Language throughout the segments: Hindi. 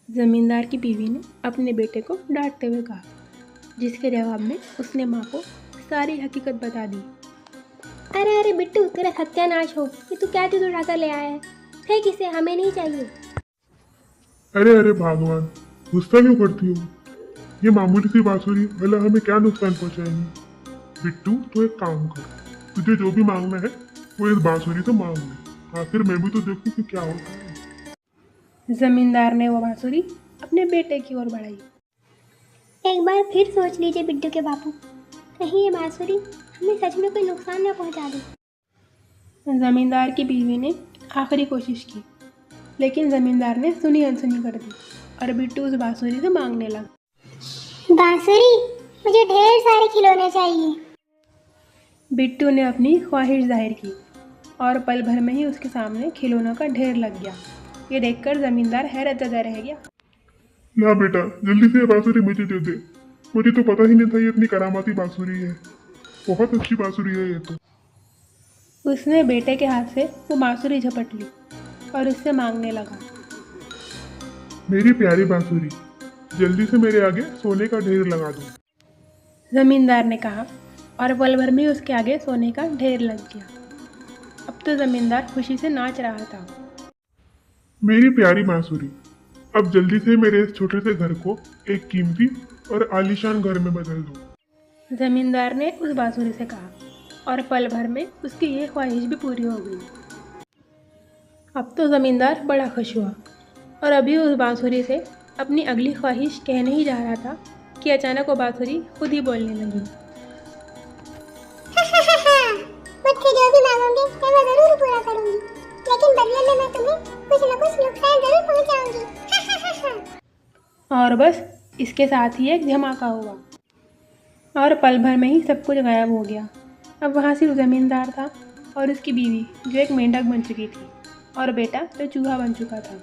जमींदार की बीवी ने अपने बेटे को डांटते हुए कहा, जिसके जवाब में उसने माँ को सारी हकीकत बता दी। अरे अरे बिट्टू, तेरा सत्यानाश हो। ये तू क्या चीज उठाकर ले आया है? फेंक इसे, हमें नहीं चाहिए। अरे अरे भगवान, गुस्सा क्यों करती हो? ये मामूली सी बांसुरी भला हमें क्या नुकसान पहुंचाएंगी? बिट्टू, तू एक काम कर, तुझे जो भी मांगना है वो इस बांसुरी से मांग ले। आखिर मैं भी तो देखूं कि क्या होता है। जमींदार ने वो बांसुरी अपने बेटे की ओर बढ़ाई। एक बार फिर सोच लीजिए बिट्टू के बापू, कहीं ये बांसुरी हमें सच में कोई नुकसान न पहुंचा दे। जमींदार की बीवी ने आखिरी कोशिश की, लेकिन जमींदार ने सुनी अनसुनी कर दी और बिट्टू उस बांसुरी से मांगने लगा। बांसुरी, मुझे ढेर सारे खिलौने चाहिए। बिट्टू ने अपनी ख्वाहिश जाहिर की और पल भर में ही उसके सामने खिलौनों का ढेर लग गया। ये देखकर जमींदार हैरत ज़दा रह गया। ला बेटा, जल्दी से ये बांसुरी मुझे दे दे। मुझे तो पता ही नहीं था ये इतनी करामाती बांसुरी है। बहुत अच्छी बांसुरी है ये तो। उसने बेटे के हाथ से वो बांसुरी झपट ली और उससे मांगने लगा। मेरी प्यारी बांसुरी, जल्दी से मेरे आगे सोने का ढेर लगा दो। जमींदार ने कहा और पल भर में उसके आगे सोने का ढेर लग गया। अब तो जमींदार खुशी से नाच रहा था। मेरी प्यारी बांसुरी, अब जल्दी से मेरे इस छोटे से घर को एक कीमती और आलीशान घर में बदल दो। जमींदार ने उस बांसुरी से कहा और पल भर में उसकी ये ख्वाहिश भी पूरी हो गई। अब तो जमींदार बड़ा खुश हुआ और अभी उस बांसुरी से अपनी अगली ख्वाहिश कहने ही जा रहा था कि अचानक वो बांसुरी खुद ही बोलने लगी। मुझसे जो भी मांगोगे मैं जरूर पूरा करूंगी, लेकिन बदले में मैं तुम्हें कुछ न कुछ नुकसान जरूर पहुंचाऊंगी। और बस इसके साथ ही एक धमाका हुआ और पल भर में ही सब कुछ गायब हो गया। अब वहाँ सिर्फ ज़मींदार था और उसकी बीवी जो एक मेंढक बन चुकी थी और बेटा जो चूहा बन चुका था।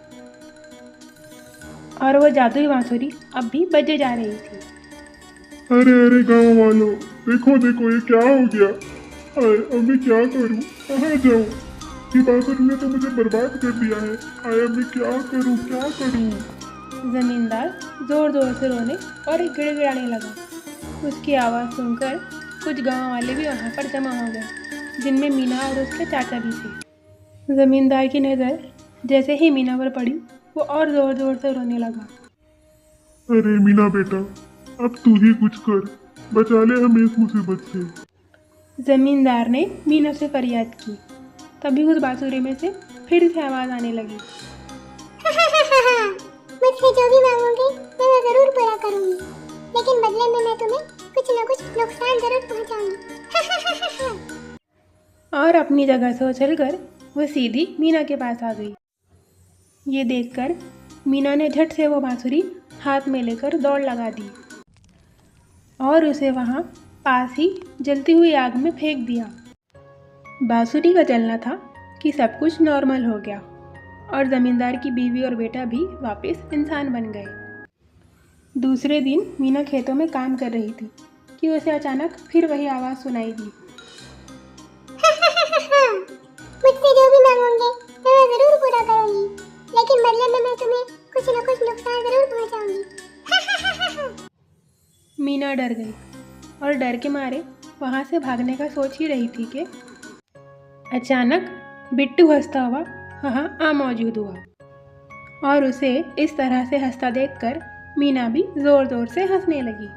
और वो जादुई बांसुरी अब भी बजे जा रही थी। अरे अरे गांव वालों, देखो देखो ये क्या हो गया। हाय, अब मैं क्या करूं, कहाँ जाऊं? ये बांसुरी ने तो मुझे बर्बाद कर दिया है। हाय, अब मैं क्या करूं, क्या करूं? ज़मींदार ज़ोर ज़ोर से रोने और गिड़गिड़ाने लगा। उसकी आवाज़ सुनकर कुछ गांव वाले भी वहाँ पर जमा हो गए, जिनमें मीना और उसके चाचा भी थे। ज़मींदार की नज़र जैसे ही मीना पर पड़ी, वो और ज़ोर ज़ोर से रोने लगा। अरे मीना बेटा, अब तू ही कुछ कर, बचा ले हमें इस मुसीबत से। ज़मींदार ने मीना से फरियाद की। तभी उस बांसुरी में से फिर से आवाज़ आने लगी। मुझसे जो भी मांगोगे मैं जरूर पूरा करूंगी, लेकिन बदले में मैं तुम्हें कुछ न कुछ नुकसान जरूर पहुंचाऊंगी। और अपनी जगह से उछलकर वो सीधी मीना के पास आ गई। ये देखकर मीना ने झट से वो बांसुरी हाथ में लेकर दौड़ लगा दी और उसे वहाँ पास ही जलती हुई आग में फेंक दिया। बांसुरी का जलना था कि सब कुछ नॉर्मल हो गया और ज़मींदार की बीवी और बेटा भी वापस इंसान बन गए। दूसरे दिन मीना खेतों में काम कर रही थी कि उसे अचानक फिर वही आवाज़ सुनाई दी। मुझसे जो भी मांगोगे मैं जरूर पूरा करूंगी, लेकिन बदले में मैं तुम्हें कुछ न कुछ नुकसान जरूर पहुंचाऊंगी। मीना डर गई और डर के मारे वहाँ से भागने का सोच ही रही थी कि अचानक बिट्टू हंसता हुआ वहाँ आ मौजूद हुआ और उसे इस तरह से हंसता देखकर मीना भी जोर जोर से हंसने लगी।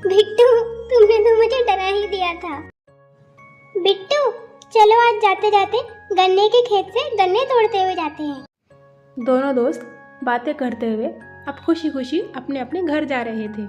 बिट्टू, तुमने तो मुझे डरा ही दिया था। बिट्टू, चलो आज जाते जाते गन्ने के खेत से गन्ने तोड़ते हुए जाते हैं। दोनों दोस्त बातें करते हुए अब खुशी खुशी अपने अपने घर जा रहे थे।